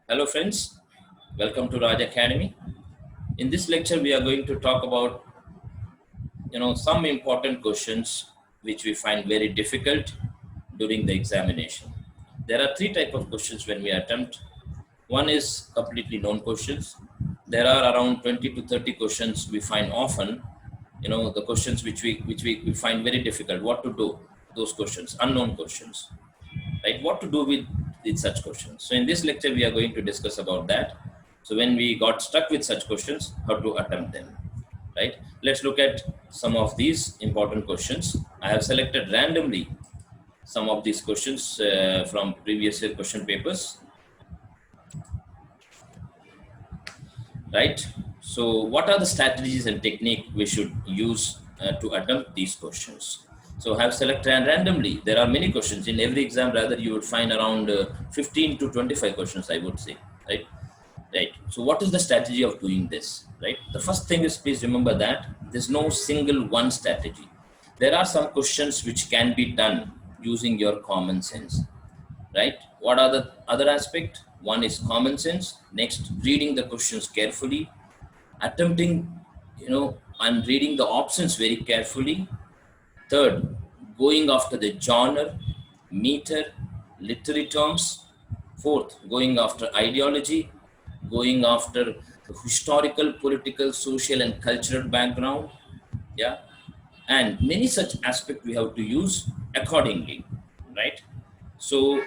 Hello friends, welcome to Raj Academy. In this lecture we are going to talk about some important questions which we find very difficult during the examination. There are three types of questions when we attempt. One is completely known questions. There are around 20 to 30 questions we find often, the questions which we find very difficult. What to do? Those questions, unknown questions, right? What to do with such questions. So in this lecture we are going to discuss about that. So when we got stuck with such questions, how to attempt them, right? Let's look at some of these important questions. I have selected randomly some of these questions from previous year question papers, right? So what are the strategies and technique we should use to attempt these questions? So I have selected randomly. There are many questions in every exam. Rather, you would find around 15 to 25 questions, I would say, right? Right. So what is the strategy of doing this, right? The first thing is, please remember that there's no single one strategy. There are some questions which can be done using your common sense, right? What are the other aspect? One is common sense. Next, reading the questions carefully, attempting, and reading the options very carefully. Third, going after the genre, meter, literary terms. Fourth, going after ideology, going after the historical, political, social, and cultural background. Yeah, and many such aspects we have to use accordingly, right? So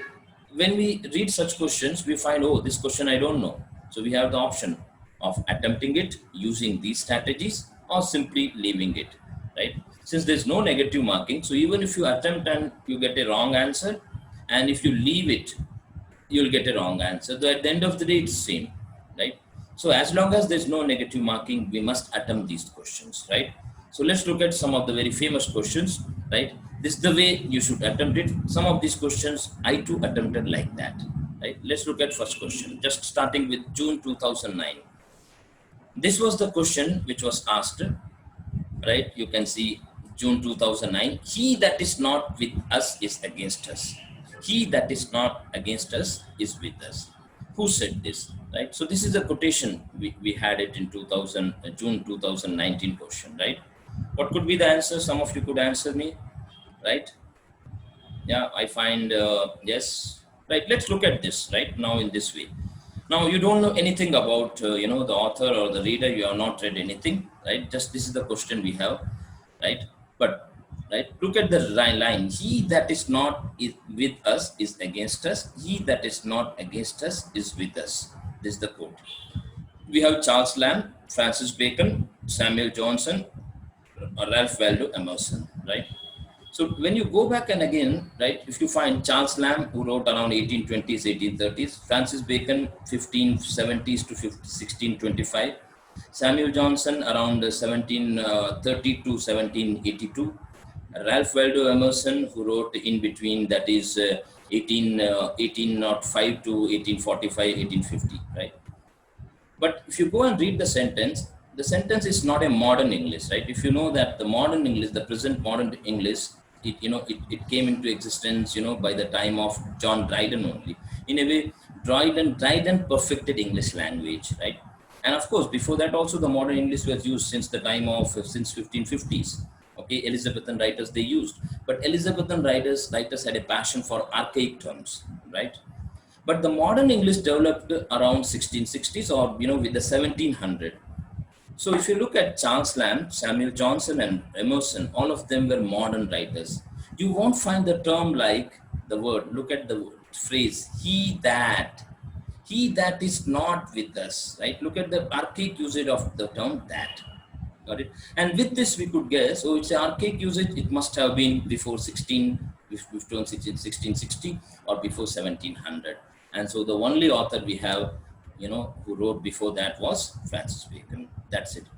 when we read such questions, we find, oh, this question I don't know. So we have the option of attempting it using these strategies or simply leaving it, right? Since there's no negative marking, so even if you attempt and you get a wrong answer, and if you leave it, you'll get a wrong answer. So at the end of the day, it's same, right? So as long as there's no negative marking, we must attempt these questions, right? So let's look at some of the very famous questions, right? This is the way you should attempt it. Some of these questions I too attempted like that, right? Let's look at first question, just starting with June 2009. This was the question which was asked, right? You can see June 2009. He that is not with us is against us. He that is not against us is with us. Who said this, right? So this is a quotation. We had it in June 2019 question, right? What could be the answer? Some of you could answer me, right? Yeah, I find, yes. Right, let's look at this right now in this way. Now you don't know anything about, the author or the reader. You have not read anything, right? Just this is the question we have, right? But, right, look at the line. He that is not with us is against us. He that is not against us is with us. This is the quote. We have Charles Lamb, Francis Bacon, Samuel Johnson, or Ralph Waldo Emerson, right? So when you go back and again, right, if you find Charles Lamb, who wrote around 1820s, 1830s, Francis Bacon, 1570s to 1625, Samuel Johnson around 1730 to 1782, Ralph Waldo Emerson, who wrote in between, that is 1805 to 1845, 1850, right? But if you go and read the sentence is not a modern English, right? If you know that the modern English, the present modern English, it came into existence, by the time of John Dryden only. In a way, Dryden perfected English language, right? And of course, before that also the modern English was used since the time of, since 1550s. Okay, Elizabethan writers they used, but Elizabethan writers had a passion for archaic terms, right? But the modern English developed around 1660s, or with the 1700. So if you look at Charles Lamb, Samuel Johnson, and Emerson, all of them were modern writers. You won't find the term like the word. Look at the phrase he that is not with us, right? Look at the archaic usage of the term that. Got it? And with this, we could guess, oh, it's an archaic usage. It must have been before 1660 or before 1700. And so the only author we have, who wrote before that was Francis Bacon. That's it.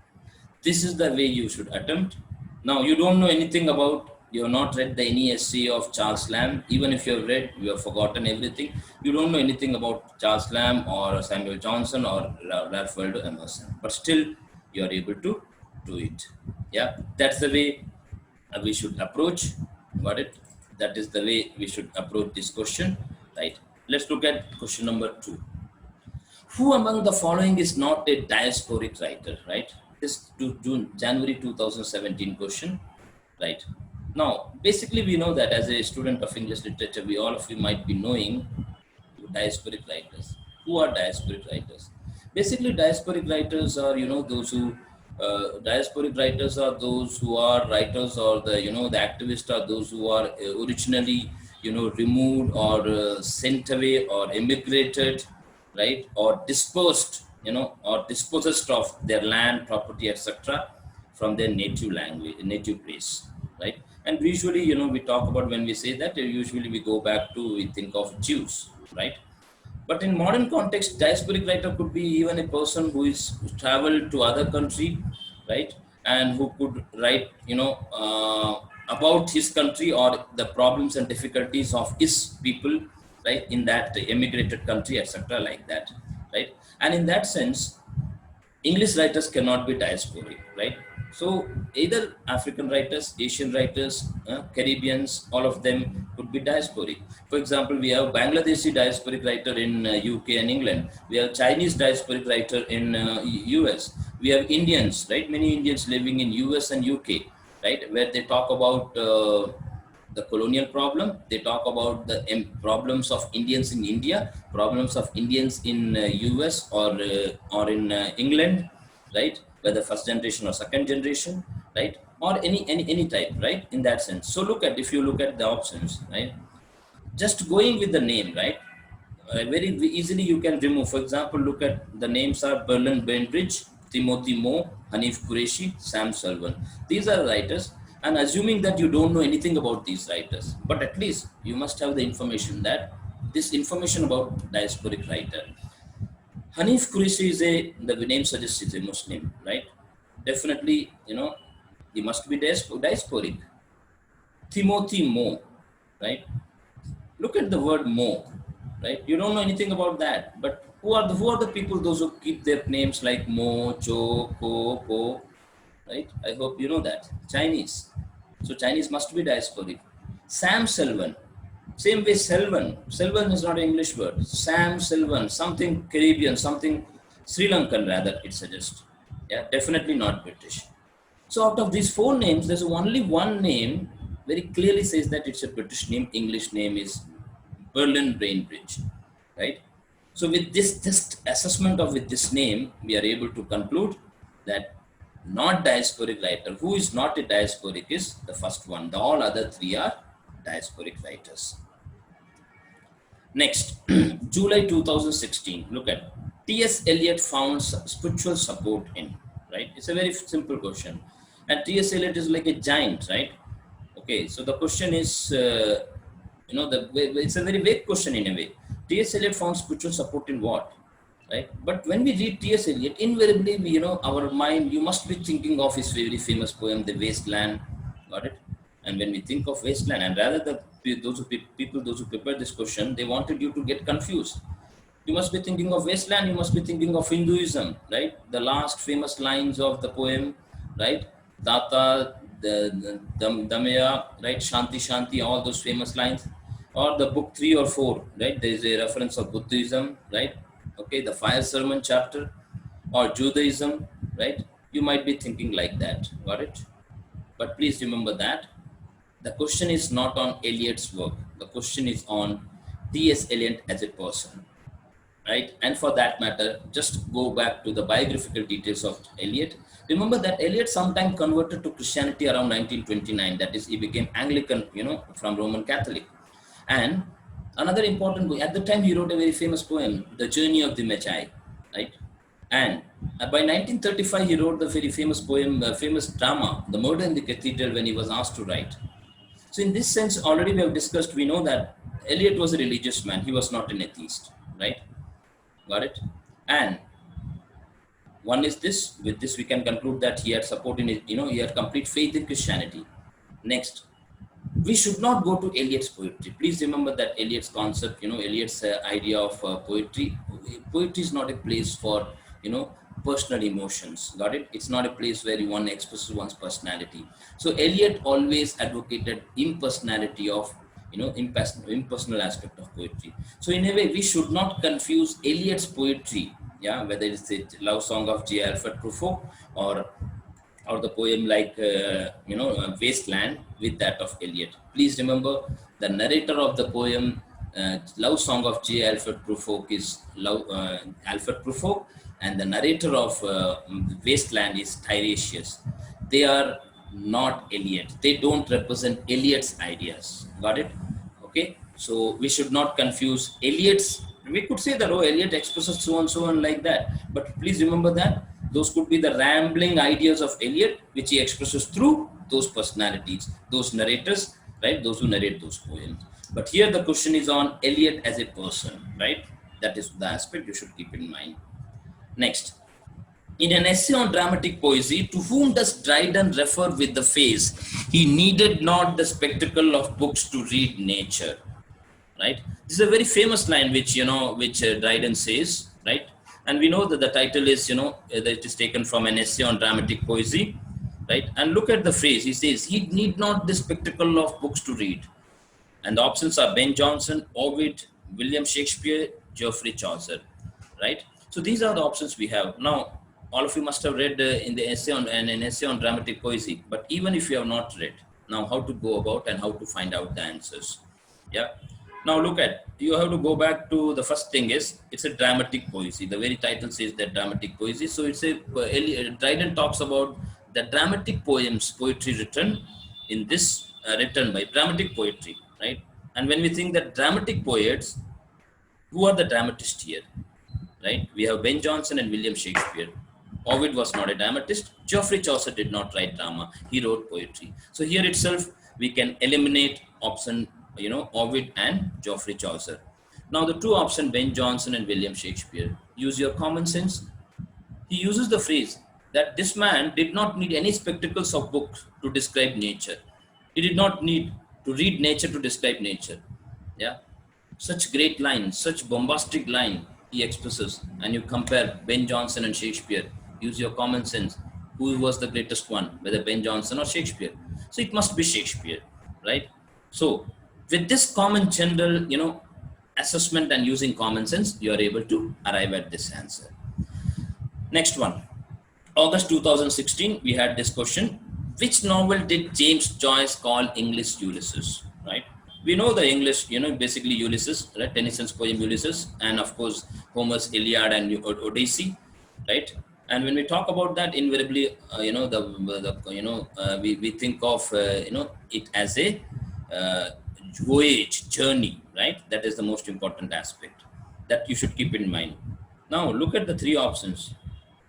This is the way you should attempt. Now, you don't know anything about, you have not read any essay of Charles Lamb. Even if you have read, you have forgotten everything. You don't know anything about Charles Lamb or Samuel Johnson or Ralph Waldo Emerson. But still, you are able to do it. Yeah, that's the way we should approach. Got it? That is the way we should approach this question, right? Let's look at question number 2. Who among the following is not a diasporic writer, right? This to June, January 2017 question, right? Now, basically, we know that as a student of English literature, we all of you might be knowing diasporic writers. Who are diasporic writers? Basically, diasporic writers are, those who, diasporic writers are those who are writers, or the activists are those who are originally, removed or sent away or emigrated, right? Or dispersed, or dispossessed of their land, property, etc., from their native language, native place, right? And usually, we talk about, when we say that, usually we go back to, we think of Jews, right? But in modern context, diasporic writer could be even a person who is traveled to other country, right? And who could write, about his country or the problems and difficulties of his people, right? In that emigrated country, etc., like that, right? And in that sense, English writers cannot be diasporic, right? So either African writers, Asian writers, Caribbeans, all of them could be diasporic. For example, we have Bangladeshi diasporic writer in UK and England. We have Chinese diasporic writer in US. We have Indians, right? Many Indians living in US and UK, right? Where they talk about the colonial problem. They talk about the problems of Indians in India, problems of Indians in US or in England, right? Whether first generation or second generation, right? Or any type, right? In that sense. So if you look at the options, right? Just going with the name, right? Very easily you can remove. For example, look at the names are Berlin Bainbridge, Timothy Moore, Hanif Qureshi, Sam Sullivan. These are writers, and assuming that you don't know anything about these writers, but at least you must have the information, that this information about diasporic writer. Hanif Qureshi the name suggests, is a Muslim, right? Definitely, he must be diasporic. Timothy Moore, right? Look at the word Mo, right? You don't know anything about that, but who are the people, those who keep their names like Mo, Cho, Ko, right? I hope you know that. Chinese. So Chinese must be diasporic. Sam Selvan. Same way Selvan. Selvan is not an English word. Sam Selvan, something Caribbean, something Sri Lankan rather, it suggests. Yeah, definitely not British. So out of these four names, there's only one name very clearly says that it's a British name. English name is Berlin Bainbridge, right? So with this just assessment of with this name, we are able to conclude that not diasporic writer, who is not a diasporic, is the first one. The all other three are diasporic writers. Next, July 2016. Look at T.S. Eliot found spiritual support in, right? It's a very simple question. And T.S. Eliot is like a giant, right? Okay, so the question is, it's a very vague question in a way. T.S. Eliot found spiritual support in what, right? But when we read T.S. Eliot, invariably, our mind, you must be thinking of his very famous poem, The Wasteland, got it? And when we think of wasteland, and rather those who prepared this question, they wanted you to get confused. You must be thinking of wasteland, you must be thinking of Hinduism, right? The last famous lines of the poem, right? Data, the Damaya, right? Shanti Shanti, all those famous lines. Or the book 3 or 4, right? There is a reference of Buddhism, right? Okay, the fire sermon chapter, or Judaism, right? You might be thinking like that, got it? But please remember that the question is not on Eliot's work. The question is on T.S. Eliot as a person, right? And for that matter, just go back to the biographical details of Eliot. Remember that Eliot sometime converted to Christianity around 1929. That is, he became Anglican, from Roman Catholic. And another important book, at the time he wrote a very famous poem, The Journey of the Magi, right? And by 1935, he wrote the very famous poem, famous drama, The Murder in the Cathedral, when he was asked to write. So in this sense, already we have discussed, we know that Eliot was a religious man. He was not an atheist, right? Got it? And one is this, with this we can conclude that he had support in it, he had complete faith in Christianity. Next, we should not go to Eliot's poetry. Please remember that Eliot's concept, Eliot's idea of poetry. Poetry is not a place for, personal emotions. Got it? It's not a place where one expresses one's personality. So Eliot always advocated impersonality of, impersonal aspect of poetry. So in a way, we should not confuse Eliot's poetry Yeah, whether it's the love song of J. Alfred Prufrock or the poem like Wasteland with that of Eliot. Please remember the narrator of the poem Love Song of J. Alfred Prufrock is Alfred Prufrock, and the narrator of Wasteland is Tiresias. They are not Eliot. They don't represent Eliot's ideas. Got it? Okay, so we should not confuse Eliot's. We could say that, oh, Eliot expresses so and like that, but please remember that those could be the rambling ideas of Eliot, which he expresses through those personalities, those narrators, right, those who narrate those poems. But here the question is on Eliot as a person, right? That is the aspect you should keep in mind. Next, in an essay on dramatic poesy, to whom does Dryden refer with the phrase, "He needed not the spectacle of books to read nature"? Right? This is a very famous line which Dryden says, right? And we know that the title is, that it is taken from an essay on dramatic poesy, right? And look at the phrase. He says, "He need not the spectacle of books to read." And the options are Ben Jonson, Ovid, William Shakespeare, Geoffrey Chaucer, right? So these are the options we have. Now, all of you must have read in the essay on an essay on dramatic poesy, but even if you have not read, now how to go about and how to find out the answers. Yeah. Now look at, you have to go back to the first thing is, it's a dramatic poesy. The very title says that dramatic poesy. So it's a, Dryden talks about the dramatic poems, poetry written in this, written by dramatic poetry, right? And when we think that dramatic poets, who are the dramatists here, right? We have Ben Jonson and William Shakespeare. Ovid was not a dramatist. Geoffrey Chaucer did not write drama. He wrote poetry. So here itself, we can eliminate option, Ovid and Geoffrey Chaucer. Now the two options, Ben Jonson and William Shakespeare. Use your common sense. He uses the phrase that this man did not need any spectacles of books to describe nature. He did not need to read nature to describe nature. Yeah. Such great line, such bombastic line he expresses, and you compare Ben Jonson and Shakespeare. Use your common sense. Who was the greatest one, whether Ben Jonson or Shakespeare? So it must be Shakespeare, right? So with this common general, assessment and using common sense, you are able to arrive at this answer. Next one, August 2016, we had this question. Which novel did James Joyce call English Ulysses, right? We know the English, basically Ulysses, right? Tennyson's poem Ulysses, and of course Homer's Iliad and Odyssey, right? And when we talk about that, invariably, we think of it as a voyage, journey, right? That is the most important aspect that you should keep in mind. Now look at the three options,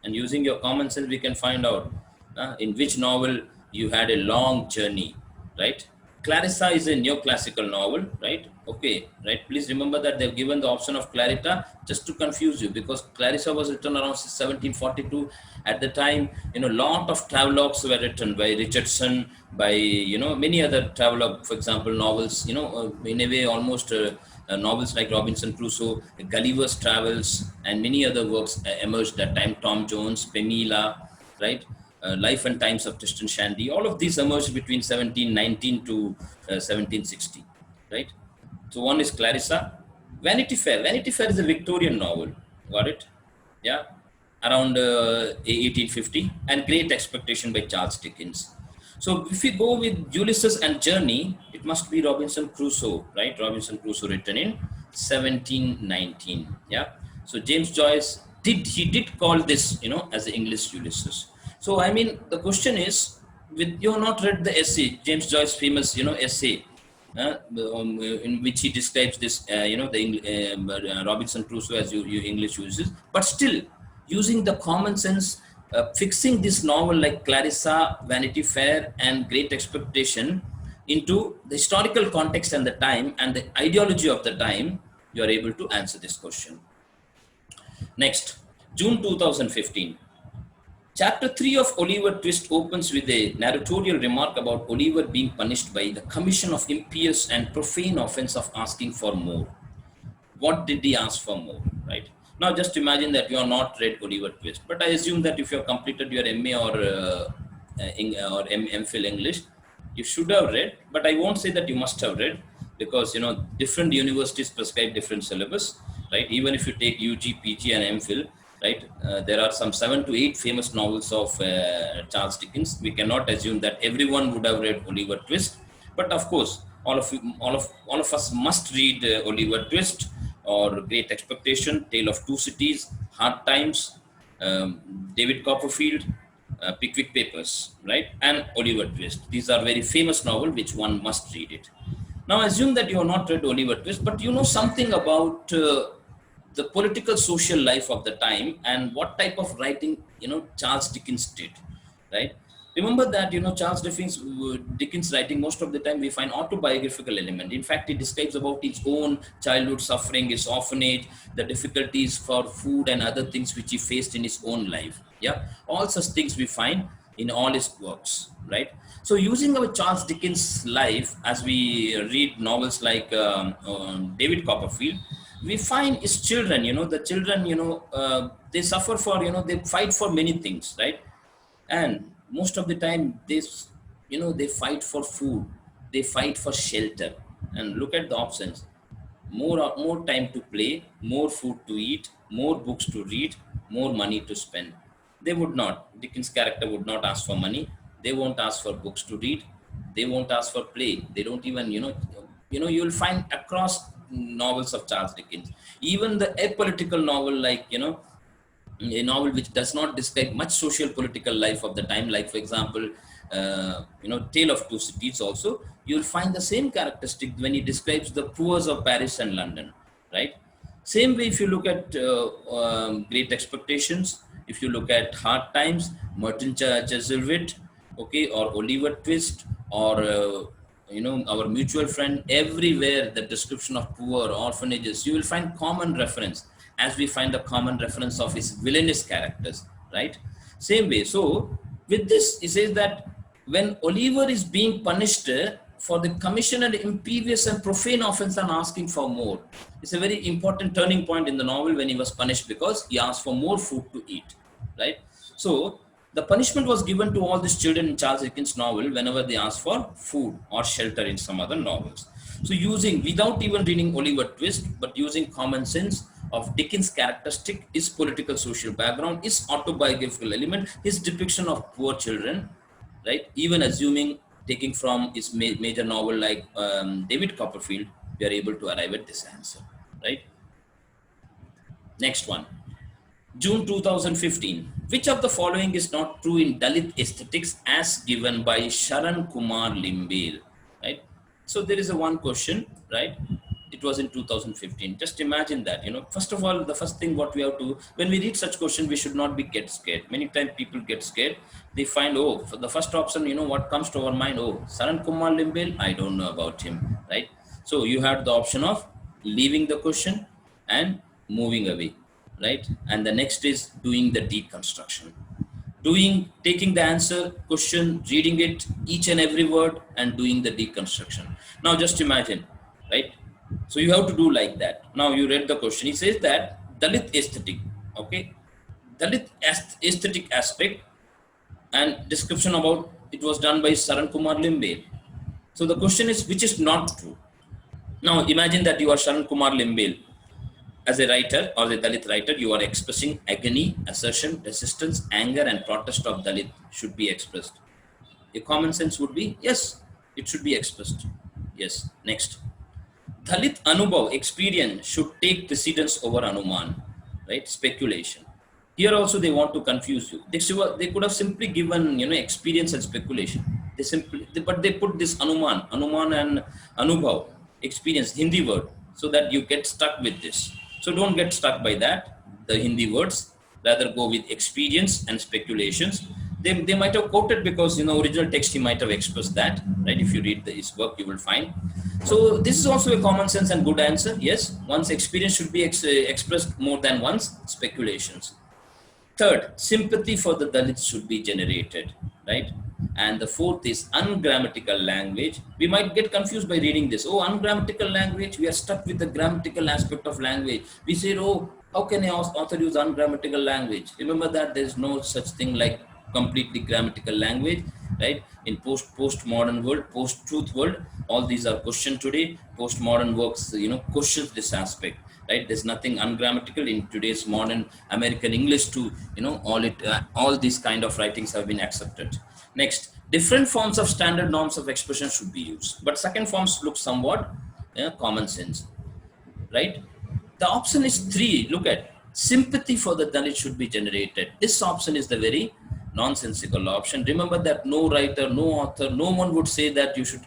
and using your common sense, we can find out in which novel you had a long journey, right? Clarissa is a neoclassical novel, right? Okay, right? Please remember that they've given the option of Clarita just to confuse you, because Clarissa was written around 1742. At the time, lot of travelogues were written by Richardson, by, many other travelogue, for example, novels, in a way, almost novels like Robinson Crusoe, Gulliver's Travels, and many other works emerged at that time, Tom Jones, Pamela, right? Life and Times of Tristan Shandy, all of these emerged between 1719 to 1760, right? So one is Clarissa. Vanity Fair. Vanity Fair is a Victorian novel, got it? Yeah, around 1850, and Great Expectation by Charles Dickens. So if we go with Ulysses and Journey, it must be Robinson Crusoe, right? Robinson Crusoe, written in 1719, yeah? So James Joyce did call this, as the English Ulysses. So, I mean, the question is, you have not read the essay, James Joyce's famous, essay, in which he describes this, Robinson Crusoe as you English uses, but still using the common sense, fixing this novel like Clarissa, Vanity Fair, and Great Expectation into the historical context and the time and the ideology of the time, you are able to answer this question. Next, June 2015. Chapter 3 of Oliver Twist opens with a narratorial remark about Oliver being punished by the commission of impious and profane offense of asking for more. What did he ask for more, right? Now just imagine that you have not read Oliver Twist, but I assume that if you have completed your MA or MPhil English, you should have read, but I won't say that you must have read, because different universities prescribe different syllabus, right? Even if you take UG, PG and MPhil, right? There are some 7 to 8 famous novels of Charles Dickens. We cannot assume that everyone would have read Oliver Twist, but of course, all of us must read Oliver Twist, or Great Expectation, Tale of Two Cities, Hard Times, um, David Copperfield, Pickwick Papers, right, and Oliver Twist. These are very famous novels which one must read it. Now, assume that you have not read Oliver Twist, but you know something about the political social life of the time and what type of writing Charles Dickens did, right? Remember that Dickens writing, most of the time we find autobiographical element. In fact, he describes about his own childhood suffering, his orphanage, the difficulties for food and other things which he faced in his own life. Yeah, all such things we find in all his works, right? So using our Charles Dickens life, as we read novels like David Copperfield, we find his children, the children, they suffer for, they fight for many things, right? And most of the time they fight for food, they fight for shelter. And look at the options: more time to play, more food to eat, more books to read, more money to spend. They would not, Dickens character would not ask for money, they won't ask for books to read, they won't ask for play, they don't even, you'll find across novels of Charles Dickens, even the apolitical novel, like a novel which does not describe much social political life of the time, like for example, Tale of Two Cities. Also, you'll find the same characteristic when he describes the poors of Paris and London, right? Same way, if you look at Great Expectations, if you look at Hard Times, Merton Chuzzlewit, okay, or Oliver Twist, or our mutual friend, everywhere the description of poor, orphanages, you will find common reference, as we find the common reference of his villainous characters, right? Same way. So with this, he says that when Oliver is being punished for the commission and impious and profane offense and asking for more, it's a very important turning point in the novel when he was punished because he asked for more food to eat, right? So the punishment was given to all these children in Charles Dickens' novel whenever they asked for food or shelter in some other novels. So using, without even reading Oliver Twist, but using common sense of Dickens' characteristic, his political social background, his autobiographical element, his depiction of poor children, right? Even assuming, taking from his major novel like David Copperfield, we are able to arrive at this answer, right? Next one. June 2015. Which of the following is not true in Dalit aesthetics as given by Sharan Kumar Limbel? Right? So there is a one question, right? It was in 2015. Just imagine that, first of all, the first thing what we have to, when we read such question, we should not get scared. Many times people get scared. They find, for the first option, what comes to our mind? Sharan Kumar Limbel, I don't know about him, right? So you have the option of leaving the question and moving away, right? And the next is doing the deconstruction, taking the answer question, reading it each and every word, and doing the deconstruction. Now just imagine, right? So you have to do like that. Now you read the question. He says that Dalit aesthetic, okay, Dalit aesthetic aspect and description about it was done by Sharan Kumar Limbel. So the question is, which is not true? Now imagine that you are Sharan Kumar Limbel. As a writer or a Dalit writer, you are expressing agony, assertion, resistance, anger, and protest of Dalit should be expressed. Your common sense would be, yes, it should be expressed. Yes. Next. Dalit Anubhav, experience, should take precedence over Anuman, right? Speculation. Here also they want to confuse you. They could have simply given, experience and speculation. But they put this Anuman and Anubhav, experience, Hindi word, so that you get stuck with this. So don't get stuck by that, the Hindi words. Rather go with experience and speculations. They might have quoted because original text he might have expressed that, right? If you read his work, you will find. So this is also a common sense and good answer. Yes, one's experience should be expressed more than one's speculations. Third, sympathy for the Dalits should be generated, right? And the fourth is ungrammatical language. We might get confused by reading this. Ungrammatical language, we are stuck with the grammatical aspect of language. We say, how can an author use ungrammatical language? Remember that there is no such thing like completely grammatical language, right? In postmodern world, post-truth world, all these are questioned today. Postmodern works, questions this aspect. right? There's nothing ungrammatical in today's modern American English to, all these kind of writings have been accepted. Next, different forms of standard norms of expression should be used, but second forms look somewhat common sense, right? The option is 3. Look at sympathy for the Dalit should be generated. This option is the very nonsensical option. Remember that no writer, no author, no one would say that you should,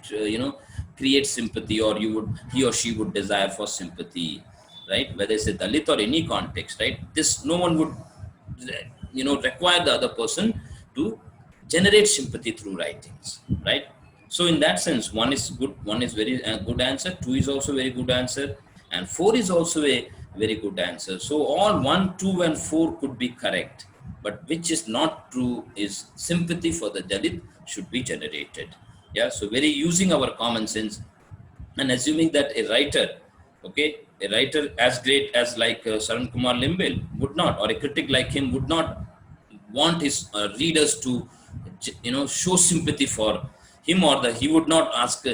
create sympathy, or he or she would desire for sympathy, right? Whether it's a Dalit or any context, right? This, no one would, require the other person to generate sympathy through writings, right? So in that sense, one is good, one is very good answer, 2 is also very good answer, and 4 is also a very good answer. So all 1, 2, and 4 could be correct, but which is not true is sympathy for the Dalit should be generated. Yeah, so very using our common sense and assuming that a writer, a writer as great as like Saran Kumar Limbel would not, or a critic like him would not want his readers to, show sympathy for him, or he would not ask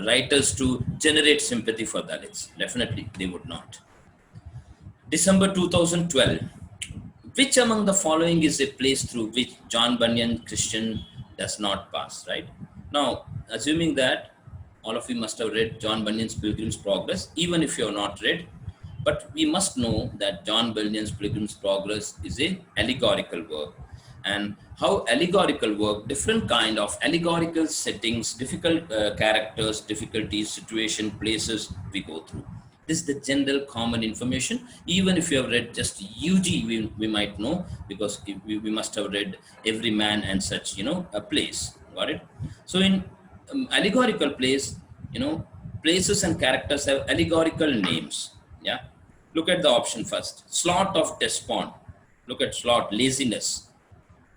writers to generate sympathy for Dalits. Definitely, they would not. December 2012. Which among the following is a place through which John Bunyan Christian does not pass, right? Now, assuming that all of you must have read John Bunyan's Pilgrim's Progress, even if you have not read, but we must know that John Bunyan's Pilgrim's Progress is a allegorical work. And how allegorical work, different kind of allegorical settings, difficult characters, difficulties, situation, places we go through. This is the general common information. Even if you have read just UG, we might know, because we must have read Every Man and such, a place. Got it? So in allegorical plays, places and characters have allegorical names. Yeah. Look at the option first. Slot of despond. Look at slot, laziness.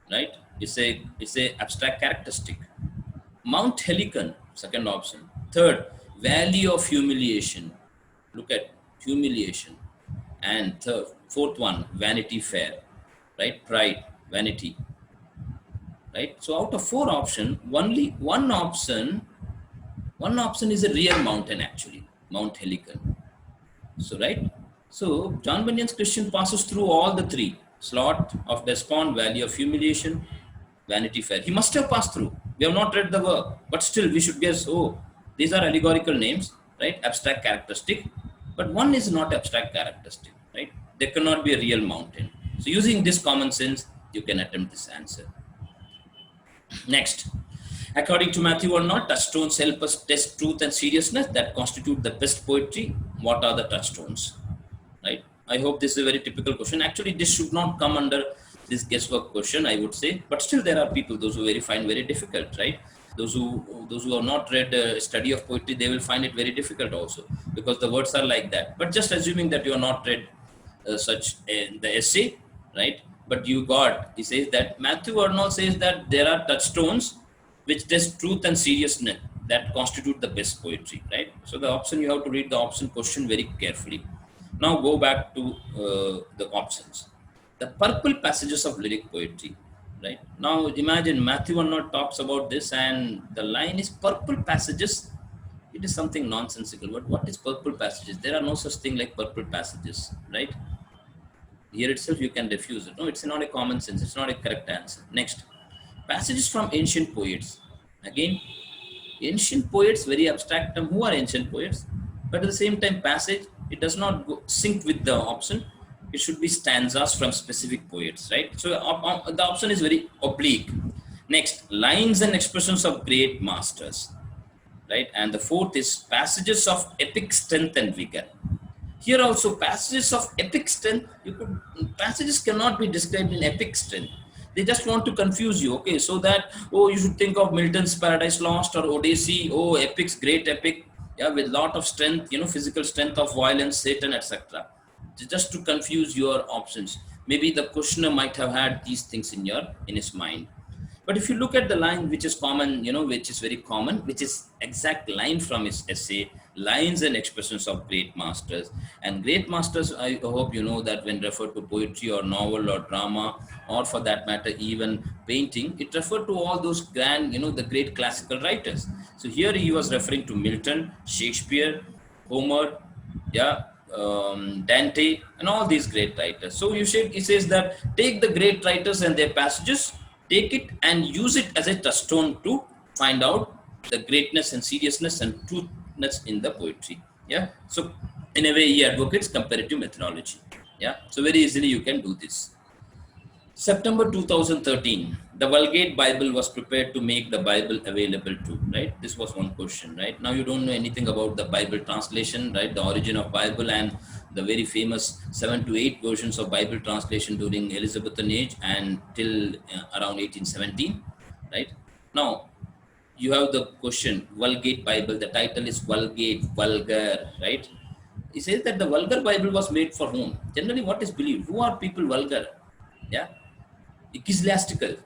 Right? It's a abstract characteristic. Mount Helicon, second option. Third, valley of humiliation. Look at humiliation. And fourth one, Vanity Fair, right? Pride, vanity, right? So out of 4 options, only one option is a real mountain actually, Mount Helicon. So, right? So John Bunyan's Christian passes through all the 3: Slot of Despond, Valley of Humiliation, Vanity Fair. He must have passed through. We have not read the work, but still we should guess, oh, these are allegorical names, right? Abstract characteristic, but one is not abstract characteristic, right? There cannot be a real mountain. So using this common sense, you can attempt this answer. Next, according to Matthew or not, touchstones help us test truth and seriousness that constitute the best poetry. What are the touchstones, right? I hope this is a very typical question. Actually, this should not come under this guesswork question, I would say, but still there are people, those who find very difficult, right? Those who have not read study of poetry, they will find it very difficult also, because the words are like that. But just assuming that you have not read the essay, right? But he says that Matthew Arnold says that there are touchstones which test truth and seriousness that constitute the best poetry, right? So the option, you have to read the option question very carefully. Now go back to the options. The purple passages of lyric poetry, right? Now imagine Matthew Arnold talks about this, and the line is purple passages. It is something nonsensical. But what is purple passages? There are no such thing like purple passages, right? Here itself you can refuse it. No, it's not a common sense. It's not a correct answer. Next, passages from ancient poets. Again, ancient poets, very abstract term. Who are ancient poets? But at the same time, passage, it does not sync with the option. It should be stanzas from specific poets, right? So the option is very oblique. Next, lines and expressions of great masters, right? And the fourth is passages of epic strength and vigor. Here also, passages of epic strength, passages cannot be described in epic strength. They just want to confuse you, okay? So that, oh, you should think of Milton's Paradise Lost or Odyssey, oh, epics, great epic, yeah, with lot of strength, physical strength of violence, Satan, etc. Just to confuse your options. Maybe the questioner might have had these things in his mind. But if you look at the line which is common, which is very common, which is exact line from his essay, lines and expressions of great masters. And great masters, I hope you know that when referred to poetry or novel or drama, or for that matter, even painting, it referred to all those grand, the great classical writers. So here he was referring to Milton, Shakespeare, Homer, yeah, Dante, and all these great writers. So he says that take the great writers and their passages, take it and use it as a touchstone to find out the greatness and seriousness and truthness in the poetry. Yeah. So in a way, he advocates comparative methodology. Yeah. So very easily you can do this. September 2013, the Vulgate Bible was prepared to make the Bible available to, right? This was one question, right? Now you don't know anything about the Bible translation, right? The origin of Bible and the very famous 7 to 8 versions of Bible translation during Elizabethan age and till around 1817, right? Now you have the question, Vulgate Bible, the title is Vulgate, vulgar, right? He says that the vulgar Bible was made for whom? Generally, what is believed? Who are people vulgar? Yeah. Ecclesiastical,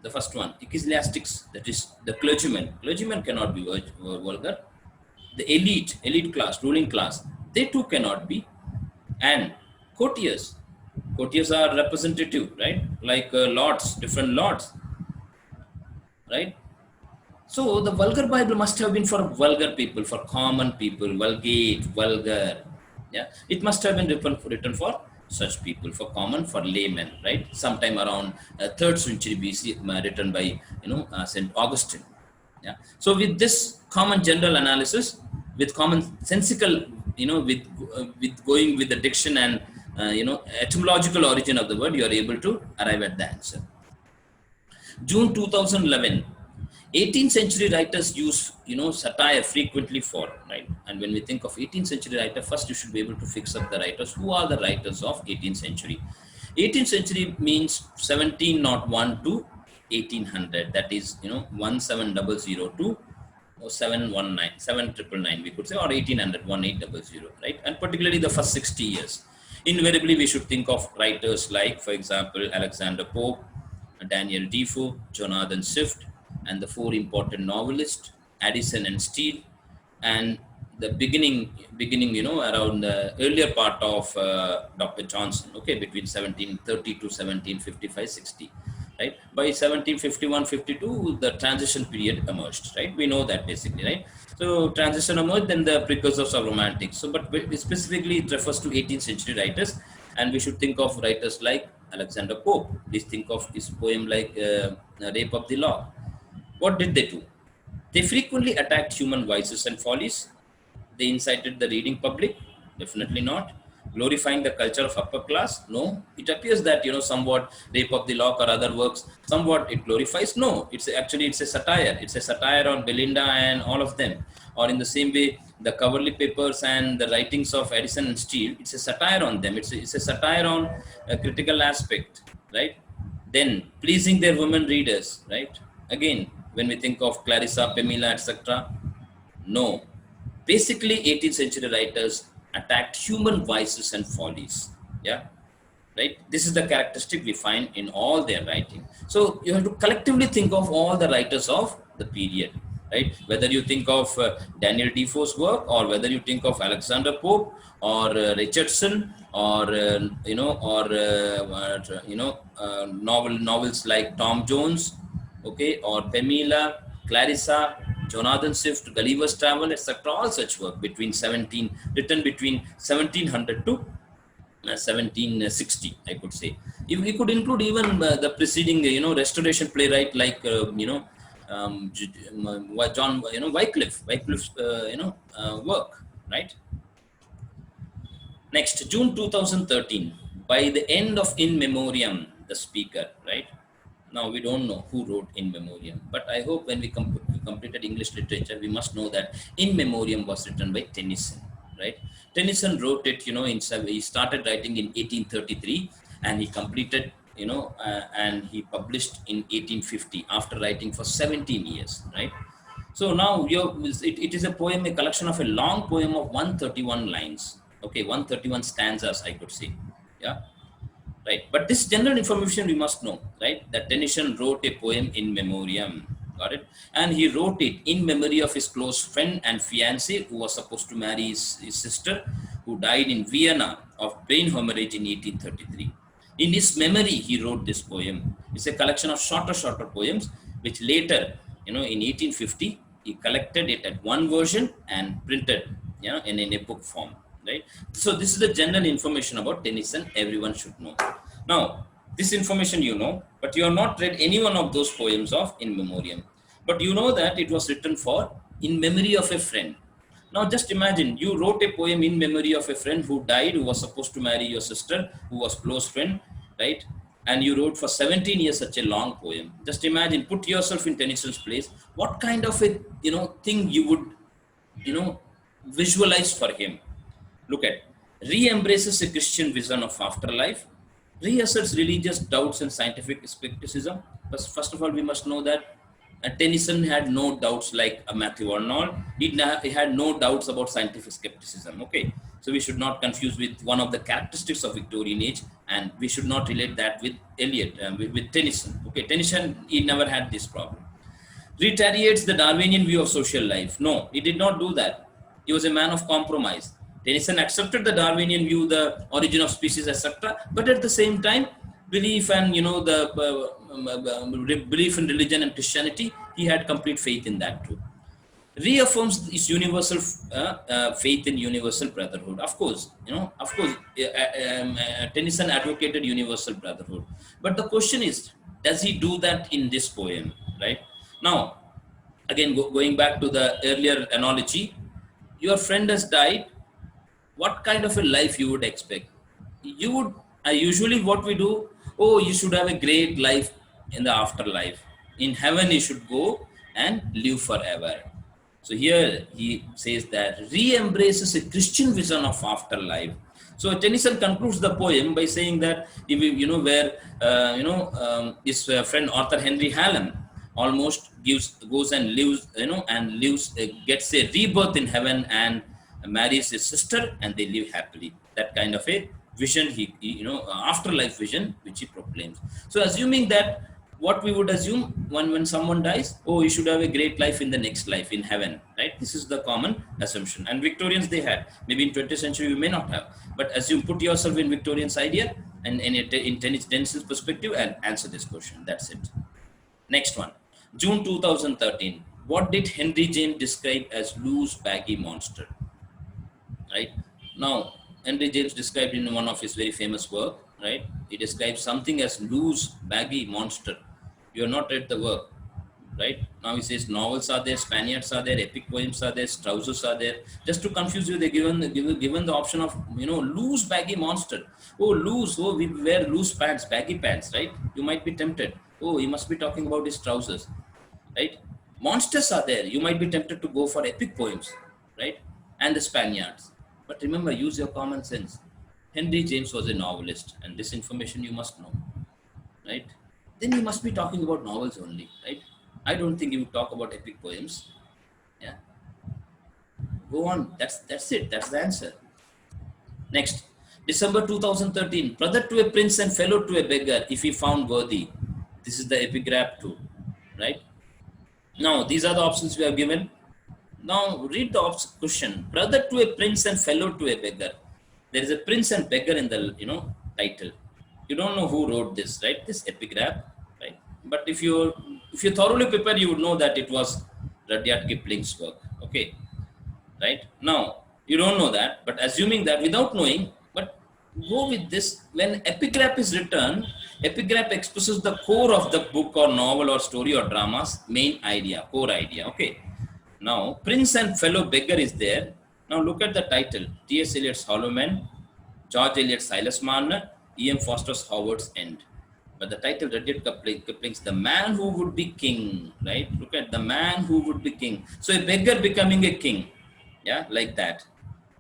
the first one. Ecclesiastics, that is the clergymen. Clergymen cannot be vulgar. The elite class, ruling class, they too cannot be. And courtiers. Courtiers are representative, right? Like lords, different lords, right? So the vulgar Bible must have been for vulgar people, for common people, vulgate, vulgar. Yeah, it must have been written for such people, for common, for laymen, right? Sometime around 3rd century BC, written by Saint Augustine. Yeah. So with this common general analysis, with common sensical, with going with the diction and etymological origin of the word, you are able to arrive at the answer. June 2011, 18th century writers use satire frequently for, right? And when we think of 18th century writer, first you should be able to fix up the writers. Who are the writers of 18th century? 18th century means 1701 to 1800. That is 17002 or 719, 7999 we could say, or 1800, 1800, right? And particularly the first 60 years. Invariably we should think of writers like, for example, Alexander Pope, Daniel Defoe, Jonathan Swift, and the 4 important novelists, Addison and Steele, and the beginning, around the earlier part of Dr. Johnson, okay, between 1730 to 1755, 60, right? By 1751, 52, the transition period emerged, right? We know that basically, right? So transition emerged, then the precursors of Romantics. So, but specifically it refers to 18th century writers, and we should think of writers like Alexander Pope. Please think of his poem like Rape of the Lock. What did they do? They frequently attacked human vices and follies. They incited the reading public? Definitely not. Glorifying the culture of upper class? No. It appears that, somewhat Rape of the Lock or other works, somewhat it glorifies. No, it's a satire. It's a satire on Belinda and all of them. Or in the same way, the Coverley Papers and the writings of Addison and Steele, it's a satire on them. It's a satire on a critical aspect, right? Then pleasing their women readers, right? Again, when we think of Clarissa, Pamela, etc., no. Basically, 18th century writers attacked human vices and follies. Yeah, right. This is the characteristic we find in all their writing. So you have to collectively think of all the writers of the period, right? Whether you think of Daniel Defoe's work, or whether you think of Alexander Pope, or Richardson, or novels like Tom Jones, okay, or Pamela, Clarissa, Jonathan Swift, Gulliver's Travel, etc. All such work written between 1700 to 1760, I could say. If we could include even the preceding, Restoration playwright like, John, Wycliffe's, work, right? Next, June 2013, by the end of In Memoriam, the speaker, right? Now, we don't know who wrote In Memoriam, but I hope when we completed English literature, we must know that In Memoriam was written by Tennyson, right? Tennyson wrote it, he started writing in 1833, and he completed, and he published in 1850 after writing for 17 years, right? So now it is a poem, a collection of a long poem of 131 lines, okay, 131 stanzas, I could say, yeah. Right, but this general information we must know, right? That Tennyson wrote a poem In Memoriam, got it? And he wrote it in memory of his close friend and fiancé who was supposed to marry his sister, who died in Vienna of brain hemorrhage in 1833. In his memory, he wrote this poem. It's a collection of shorter poems, which later, in 1850, he collected it at one version and printed, in a book form, right? So this is the general information about Tennyson everyone should know. Now, this information you know, but you have not read any one of those poems of In Memoriam. But you know that it was written for in memory of a friend. Now just imagine you wrote a poem in memory of a friend who died, who was supposed to marry your sister, who was close friend, right? And you wrote for 17 years such a long poem. Just imagine, put yourself in Tennyson's place. What kind of a thing you would visualize for him? Look at, re-embraces a Christian vision of afterlife, reasserts religious doubts and scientific skepticism. But first of all, we must know that Tennyson had no doubts like Matthew Arnold. He had no doubts about scientific skepticism. Okay, so we should not confuse with one of the characteristics of Victorian age, and we should not relate that with Eliot, with Tennyson. Okay, Tennyson, he never had this problem. Retaliates the Darwinian view of social life. No, he did not do that. He was a man of compromise. Tennyson accepted the Darwinian view, the origin of species, etc. But at the same time, belief and belief in religion and Christianity, he had complete faith in that too. Reaffirms his universal faith in universal brotherhood. Of course, Tennyson advocated universal brotherhood. But the question is, does he do that in this poem, right? Now, again, going back to the earlier analogy, your friend has died. What kind of a life you would expect? You would usually what we do, oh, you should have a great life in the afterlife. In heaven, you should go and live forever. So here he says that re-embraces a Christian vision of afterlife. So Tennyson concludes the poem by saying that his friend Arthur Henry Hallam almost goes and lives, gets a rebirth in heaven and marries his sister, and they live happily. That kind of a vision, afterlife vision, which he proclaims. So assuming that, what we would assume when someone dies, oh, you should have a great life in the next life in heaven, right? This is the common assumption, and Victorians they had. Maybe in 20th century you may not have, but assume, put yourself in Victorian's idea and in Tennyson's perspective and answer this question. That's it. Next one, June 2013. What did Henry James describe as loose baggy monster? Right now, Henry James described in one of his very famous work, right? He describes something as loose, baggy monster. You have not read the work, right? Now he says novels are there, Spaniards are there, epic poems are there, trousers are there. Just to confuse you, they given the option of loose, baggy monster. Oh, loose. Oh, we wear loose pants, baggy pants, right? You might be tempted. Oh, he must be talking about his trousers, right? Monsters are there. You might be tempted to go for epic poems, right? And the Spaniards. But remember, use your common sense. Henry James was a novelist, and this information you must know, right? Then he must be talking about novels only, right? I don't think he would talk about epic poems. Yeah. Go on. That's it. That's the answer. Next, December 2013. Brother to a prince and fellow to a beggar, if he found worthy. This is the epigraph too, right? Now, these are the options we have given. Now, read the question. Brother to a prince and fellow to a beggar. There is a prince and beggar in the title. You don't know who wrote this, right? This epigraph, right? But if you thoroughly prepare, you would know that it was Rudyard Kipling's work. Okay, right? Now you don't know that, but assuming that without knowing, but go with this. When epigraph is written, epigraph expresses the core of the book or novel or story or drama's main idea, core idea. Okay. Now, Prince and Fellow Beggar is there. Now, look at the title. T.S. Eliot's Hollow Man, George Eliot's Silas Marner, E.M. Foster's Howard's End. But the title, Rudyard Kipling's The Man Who Would Be King, right? Look at the man who would be king. So, a beggar becoming a king. Yeah, like that,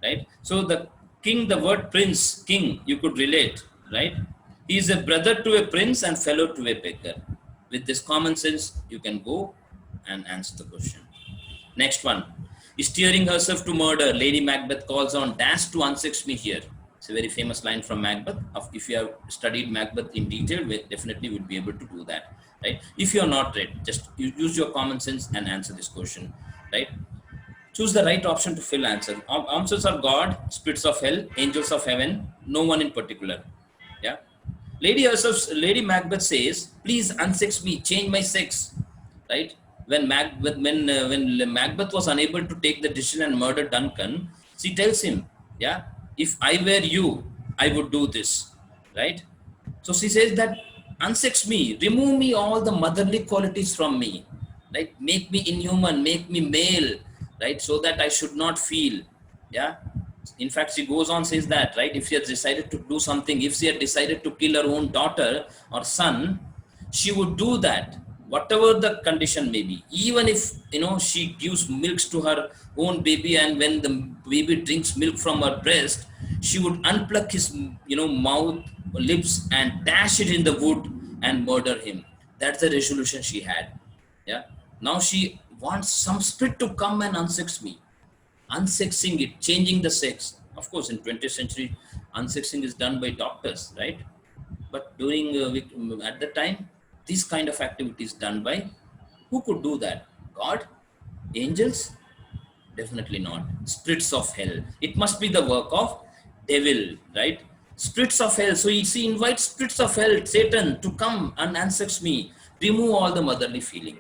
right? So, the king, the word prince, king, you could relate, right? He is a brother to a prince and fellow to a beggar. With this common sense, you can go and answer the question. Next one. Steering herself to murder, Lady Macbeth calls on dash to unsex me here. It's a very famous line from Macbeth. If you have studied Macbeth in detail, we definitely would be able to do that, right? If you are not read, just use your common sense and answer this question, right? Choose the right option to fill answer. Answers are God, spirits of hell, angels of heaven, no one in particular. Yeah. Lady Macbeth says, please unsex me, change my sex, right? When Macbeth was unable to take the decision and murder Duncan, she tells him, yeah, If I were you, I would do this, right? So she says that unsex me, remove me all the motherly qualities from me, right? Make me inhuman, make me male, right? So that I should not feel, yeah. In fact, she goes on says that, right? If she has decided to do something, if she had decided to kill her own daughter or son, she would do that, whatever the condition may be. Even if she gives milks to her own baby, and when the baby drinks milk from her breast, she would unplug his mouth, lips, and dash it in the wood and murder him. That's the resolution she had. Yeah. Now she wants some spirit to come and unsex me. Unsexing it, changing the sex. Of course, in 20th century, unsexing is done by doctors, right? But during at the time, this kind of activities done by who could do that? God? Angels? Definitely not. Spirits of hell. It must be the work of devil, right? Spirits of hell. So he invites spirits of hell, Satan, to come and unsex me, remove all the motherly feeling.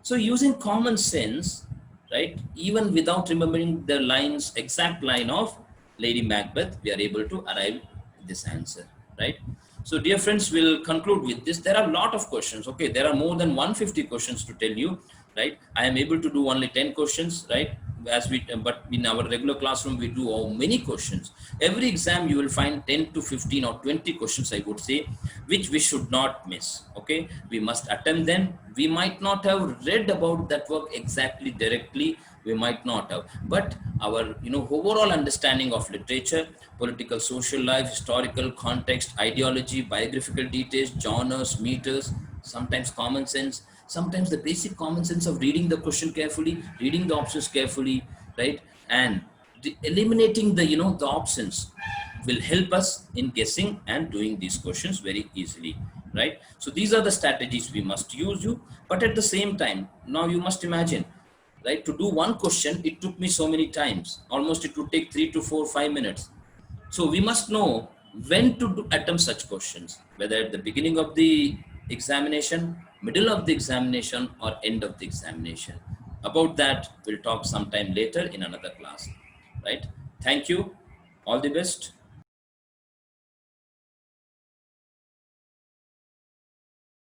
So using common sense, right, even without remembering the lines, exact line of Lady Macbeth, we are able to arrive at this answer, right? So dear friends, we'll conclude with this. There are a lot of questions. Okay, there are more than 150 questions to tell you, right? I am able to do only 10 questions, right? But in our regular classroom, we do many questions. Every exam, you will find 10 to 15 or 20 questions, I would say, which we should not miss. Okay, we must attempt them. We might not have read about that work exactly directly, we might not have, but our overall understanding of literature, political, social life, historical context, ideology, biographical details, genres, meters, sometimes common sense, sometimes the basic common sense of reading the question carefully, reading the options carefully, right? And eliminating the options will help us in guessing and doing these questions very easily, right? So these are the strategies we must use you. But at the same time, now you must imagine, right, to do one question, it took me so many times, almost it would take 3 to 4 5 minutes. So we must know when to attempt such questions, whether at the beginning of the examination, middle of the examination, or end of the examination. About that, we'll talk sometime later in another class, right? Thank you. All the best.